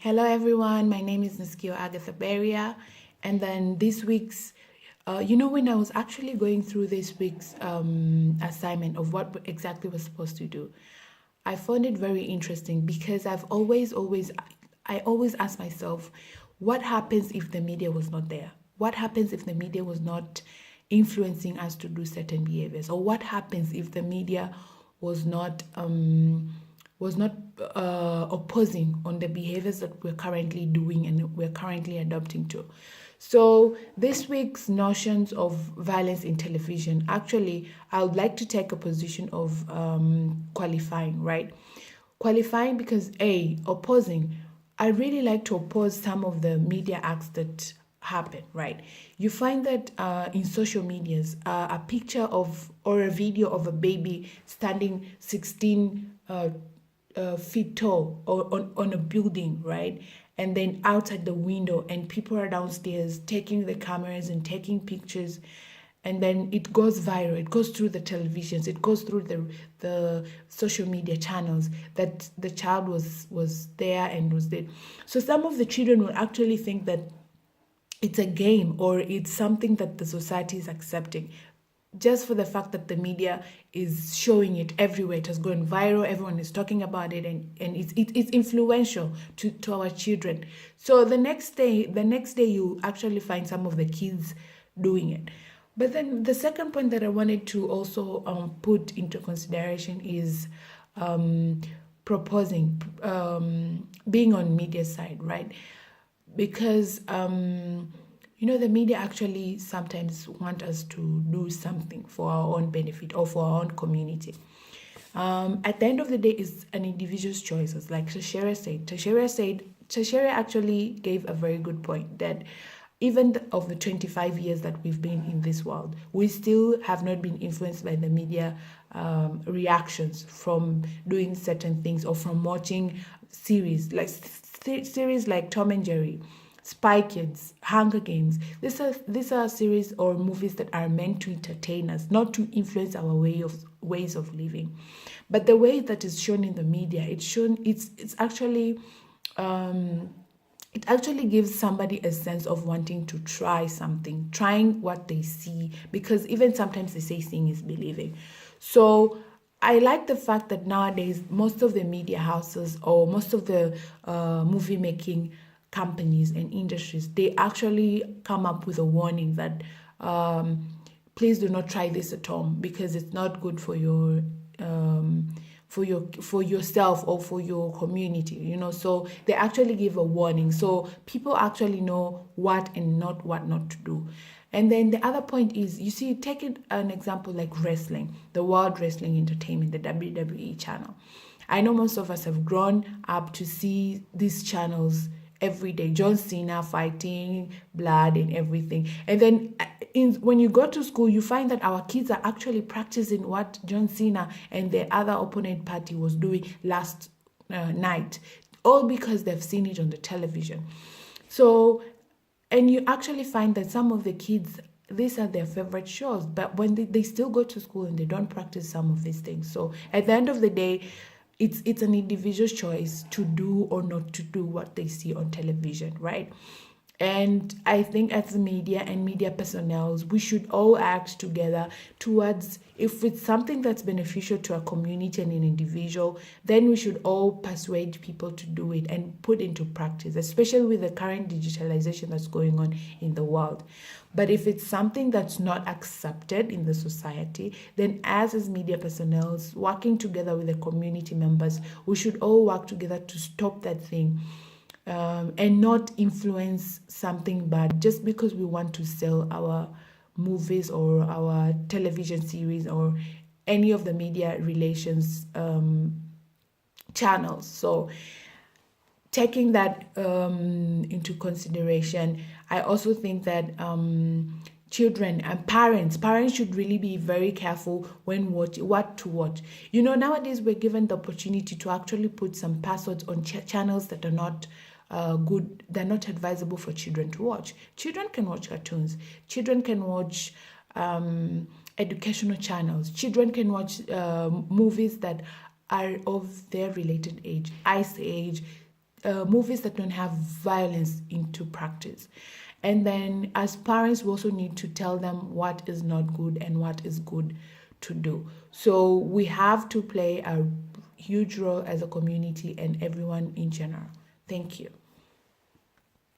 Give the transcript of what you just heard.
Hello, everyone. My name is Niskio Agatha Beria. And then this week's, when I was actually going through this week's assignment of what exactly was supposed to do, I found it very interesting because I always ask myself, what happens if the media was not there? What happens if the media was not influencing us to do certain behaviors? Or what happens if the media was not opposing on the behaviors that we're currently doing and we're currently adopting to. So this week's notions of violence in television, actually, I would like to take a position of qualifying, right? Qualifying because opposing. I really like to oppose some of the media acts that happen, right? You find that in social medias, a picture of or a video of a baby standing 16 feet tall or on a building, right? And then outside the window, and people are downstairs taking the cameras and taking pictures, and then it goes viral. It goes through the televisions. It goes through the social media channels that the child was there and was there. So some of the children will actually think that it's a game or it's something that the society is accepting just for the fact that the media is showing it everywhere. It has gone viral, everyone is talking about it, and it's influential to our children. So the next day you actually find some of the kids doing it. But then the second point that I wanted to also put into consideration is proposing, being on media side, right? Because the media actually sometimes want us to do something for our own benefit or for our own community. At the end of the day, it's an individual's choices. Like Tashere actually gave a very good point that even of the 25 years that we've been in this world, we still have not been influenced by the media reactions from doing certain things or from watching series like Tom and Jerry, Spy Kids, Hunger Games. These are series or movies that are meant to entertain us, not to influence our ways of living. But the way that is shown in the media, it's actually it actually gives somebody a sense of wanting to try something, trying what they see, because even sometimes they say seeing is believing. So I like the fact that nowadays most of the media houses or most of the movie making companies and industries, they actually come up with a warning that please do not try this at home because it's not good for for yourself or for your community, so they actually give a warning so people actually know what and not what not to do. And then the other point is, you see, take an example like wrestling, the World Wrestling Entertainment, the WWE channel. I know most of us have grown up to see these channels every day. John Cena fighting, blood and everything. And then when you go to school, you find that our kids are actually practicing what John Cena and the other opponent party was doing last night, all because they've seen it on the television. So, and you actually find that some of the kids, these are their favorite shows, but when they still go to school and they don't practice some of these things. So at the end of the day, it's an individual's choice to do or not to do what they see on television, right? And I think as media and media personnel, we should all act together towards, if it's something that's beneficial to a community and an individual, then we should all persuade people to do it and put into practice, especially with the current digitalization that's going on in the world. But if it's something that's not accepted in the society, then as media personnel, working together with the community members, we should all work together to stop that thing, and not influence something bad just because we want to sell our movies or our television series or any of the media relations channels. So taking that into consideration, I also think that children and parents should really be very careful when what to watch. Nowadays we're given the opportunity to actually put some passwords on channels that are not good, they're not advisable for children to watch. Children can watch cartoons, children can watch educational channels, children can watch movies that are of their related age, Ice Age, movies that don't have violence into practice. And then as parents, we also need to tell them what is not good and what is good to do. So we have to play a huge role as a community and everyone in general. Thank you.